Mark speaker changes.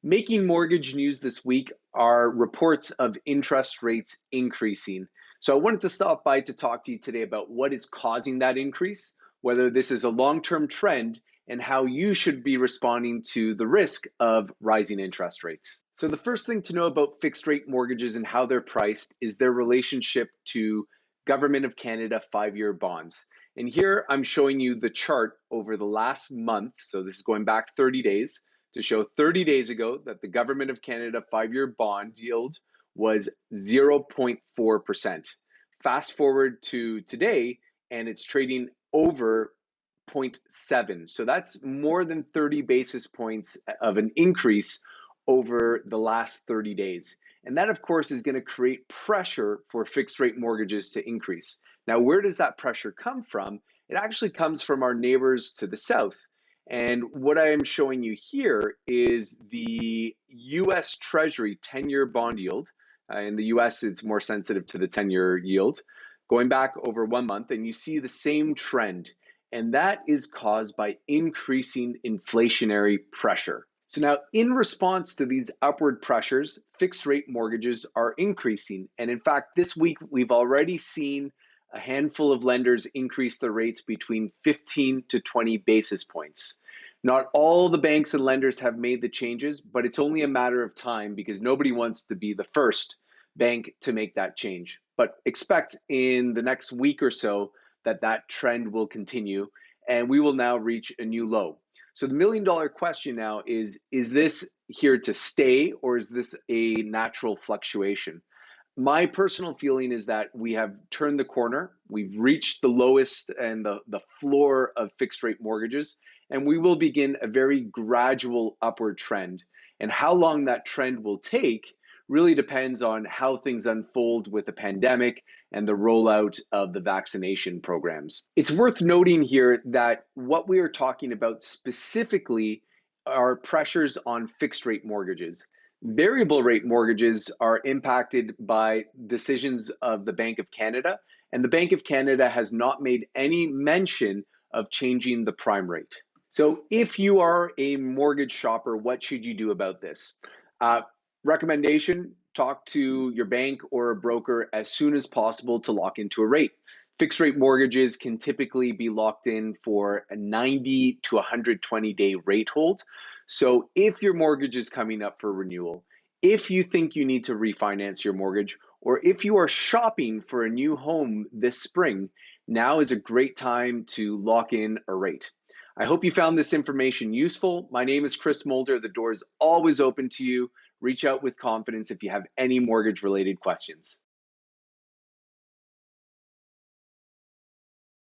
Speaker 1: Making mortgage news this week are reports of interest rates increasing. So I wanted to stop by to talk to you today about what is causing that increase, whether this is a long-term trend, and how you should be responding to the risk of rising interest rates. So the first thing to know about fixed rate mortgages and how they're priced is their relationship to Government of Canada 5-year bonds. And here I'm showing you the chart over the last month. So this is going back 30 days to show 30 days ago that the Government of Canada 5-year bond yield was 0.4%. Fast forward to today, and it's trading over 0.7. So that's more than 30 basis points of an increase over the last 30 days. And that, of course, is going to create pressure for fixed rate mortgages to increase. Now, where does that pressure come from? It actually comes from our neighbors to the south. And what I am showing you here is the US Treasury 10-year bond yield. In the US, it's more sensitive to the 10-year yield, going back over 1 month, and you see the same trend. And that is caused by increasing inflationary pressure. So now, in response to these upward pressures, fixed rate mortgages are increasing. And in fact, this week, we've already seen a handful of lenders increase their rates between 15 to 20 basis points. Not all the banks and lenders have made the changes, but it's only a matter of time because nobody wants to be the first bank to make that change. But expect in the next week or so that trend will continue and we will now reach a new low. So the $1 million question now is this here to stay, or is this a natural fluctuation? My personal feeling is that we have turned the corner. We've reached the lowest and the floor of fixed rate mortgages, and we will begin a very gradual upward trend. And how long that trend will take really depends on how things unfold with the pandemic and the rollout of the vaccination programs. It's worth noting here that what we are talking about specifically are pressures on fixed rate mortgages. Variable rate mortgages are impacted by decisions of the Bank of Canada, and the Bank of Canada has not made any mention of changing the prime rate. So if you are a mortgage shopper, what should you do about this? Recommendation, talk to your bank or a broker as soon as possible to lock into a rate. Fixed rate mortgages can typically be locked in for a 90 to 120 day rate hold. So if your mortgage is coming up for renewal, if you think you need to refinance your mortgage, or if you are shopping for a new home this spring, now is a great time to lock in a rate. I hope you found this information useful. My name is Chris Mulder. The door is always open to you. Reach out with confidence if you have any mortgage related questions.